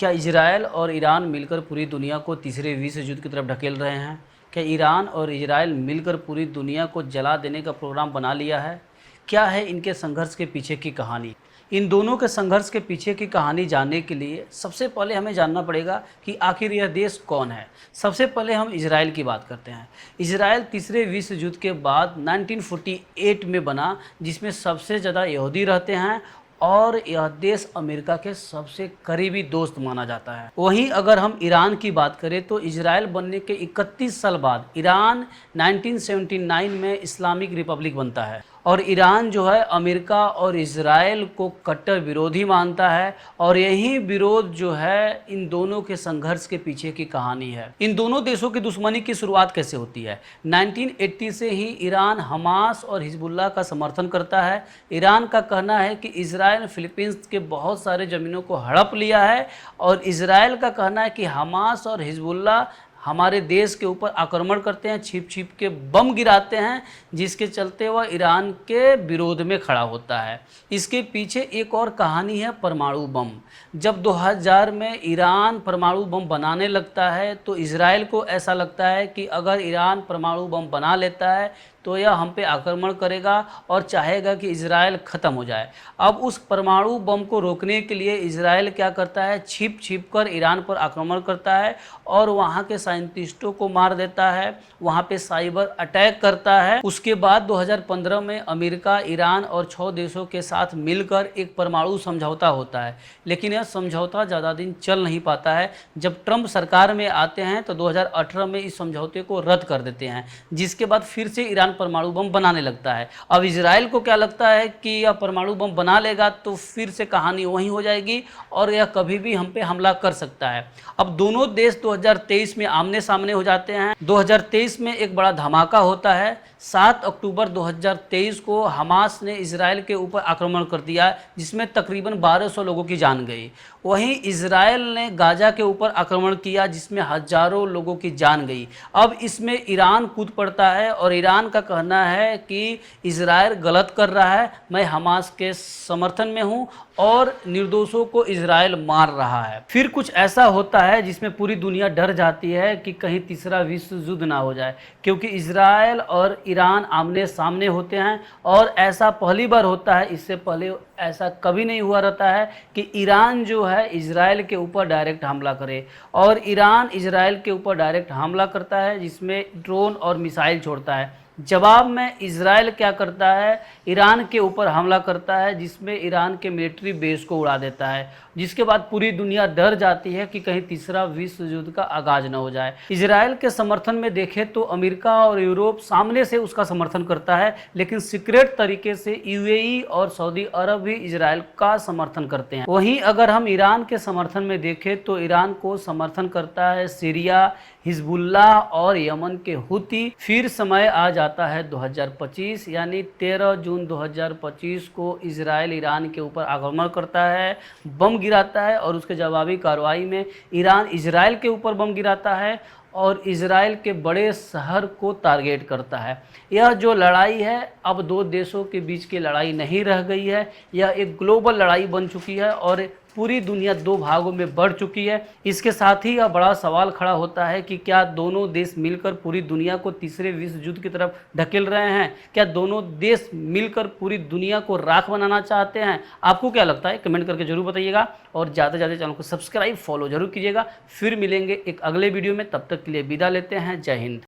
क्या इजरायल और ईरान मिलकर पूरी दुनिया को तीसरे विश्व युद्ध की तरफ ढकेल रहे हैं? क्या ईरान और इजरायल मिलकर पूरी दुनिया को जला देने का प्रोग्राम बना लिया है? क्या है इनके संघर्ष के पीछे की कहानी? इन दोनों के संघर्ष के पीछे की कहानी जानने के लिए सबसे पहले हमें जानना पड़ेगा कि आखिर यह देश कौन है। सबसे पहले हम इजराइल की बात करते हैं। इजराइल तीसरे विश्व युद्ध के बाद 1948 में बना, जिसमें सबसे ज़्यादा यहूदी रहते हैं और यह देश अमेरिका के सबसे करीबी दोस्त माना जाता है। वहीं अगर हम ईरान की बात करें तो इजराइल बनने के 31 साल बाद ईरान 1979 में इस्लामिक रिपब्लिक बनता है और ईरान जो है अमेरिका और इजराइल को कट्टर विरोधी मानता है और यही विरोध जो है इन दोनों के संघर्ष के पीछे की कहानी है। इन दोनों देशों की दुश्मनी की शुरुआत कैसे होती है? 1980 से ही ईरान हमास और हिजबुल्लाह का समर्थन करता है। ईरान का कहना है कि इजराइल फिलीपींस के बहुत सारे ज़मीनों को हड़प लिया है और इजराइल का कहना है कि हमास और हिजबुल्लाह हमारे देश के ऊपर आक्रमण करते हैं, छिप छिप के बम गिराते हैं, जिसके चलते वह ईरान के विरोध में खड़ा होता है। इसके पीछे एक और कहानी है परमाणु बम। जब 2000 में ईरान परमाणु बम बनाने लगता है तो इजराइल को ऐसा लगता है कि अगर ईरान परमाणु बम बना लेता है तो यह हम पे आक्रमण करेगा और चाहेगा कि इजराइल ख़त्म हो जाए। अब उस परमाणु बम को रोकने के लिए इजराइल क्या करता है, छिप छिप कर ईरान पर आक्रमण करता है और वहाँ के साइंटिस्टों को मार देता है, वहाँ पे साइबर अटैक करता है। उसके बाद 2015 में अमेरिका, ईरान और 6 देशों के साथ मिलकर एक परमाणु समझौता होता है, लेकिन यह समझौता ज़्यादा दिन चल नहीं पाता है। जब ट्रंप सरकार में आते हैं तो 2018 में इस समझौते को रद्द कर देते हैं, जिसके बाद फिर से ईरान परमाणु बम बनाने लगता है। अब इजराइल को क्या लगता है कि यह परमाणु बम बना लेगा तो फिर से कहानी वही हो जाएगी और यह कभी भी हम पे हमला कर सकता है। अब दोनों देश 2023 में आमने सामने हो जाते हैं। 2023 में एक बड़ा धमाका होता है। 7 अक्टूबर 2023 को हमास ने इजराइल के ऊपर आक्रमण कर दिया, जिसमें तकरीबन 1200 लोगों की जान गई। वहीं इजराइल ने गाजा के ऊपर आक्रमण किया, जिसमें हजारों लोगों की जान गई। अब इसमें ईरान कूद पड़ता है और ईरान का कहना है कि इजराइल गलत कर रहा है, मैं हमास के समर्थन में हूं और निर्दोषों को इजराइल मार रहा है। फिर कुछ ऐसा होता है जिसमें पूरी दुनिया डर जाती है कि कहीं तीसरा विश्व युद्ध ना हो जाए, क्योंकि इजराइल और ईरान आमने सामने होते हैं और ऐसा पहली बार होता है। इससे पहले ऐसा कभी नहीं हुआ रहता है कि ईरान जो है इजराइल के ऊपर डायरेक्ट हमला करे, और ईरान इजराइल के ऊपर डायरेक्ट हमला करता है, जिसमें ड्रोन और मिसाइल छोड़ता है। जवाब में इजराइल क्या करता है, ईरान के ऊपर हमला करता है, जिसमें ईरान के मिलिट्री बेस को उड़ा देता है, जिसके बाद पूरी दुनिया डर जाती है कि कहीं तीसरा विश्व युद्ध का आगाज न हो जाए। इजराइल के समर्थन में देखें तो अमेरिका और यूरोप सामने से उसका समर्थन करता है, लेकिन सीक्रेट तरीके से यूएई और सऊदी अरब भी इजराइल का समर्थन करते हैं। वहीं अगर हम ईरान के समर्थन में देखें तो ईरान को समर्थन करता है सीरिया, हिजबुल्लाह और यमन के हुती। फिर समय आ जाता है 2025, यानी 13 जून 2025 को इजराइल ईरान के ऊपर आक्रमण करता है, बम गिराता है और उसके जवाबी कार्रवाई में ईरान इजराइल के ऊपर बम गिराता है और इजराइल के बड़े शहर को टारगेट करता है। यह जो लड़ाई है अब दो देशों के बीच की लड़ाई नहीं रह गई है, यह एक ग्लोबल लड़ाई बन चुकी है और पूरी दुनिया दो भागों में बढ़ चुकी है। इसके साथ ही यह बड़ा सवाल खड़ा होता है कि क्या दोनों देश मिलकर पूरी दुनिया को तीसरे विश्व युद्ध की तरफ ढकेल रहे हैं? क्या दोनों देश मिलकर पूरी दुनिया को राख बनाना चाहते हैं? आपको क्या लगता है? कमेंट करके जरूर बताइएगा और ज़्यादा से ज़्यादा चैनल को सब्सक्राइब फॉलो जरूर कीजिएगा। फिर मिलेंगे एक अगले वीडियो में, तब तक के लिए विदा लेते हैं। जय हिंद।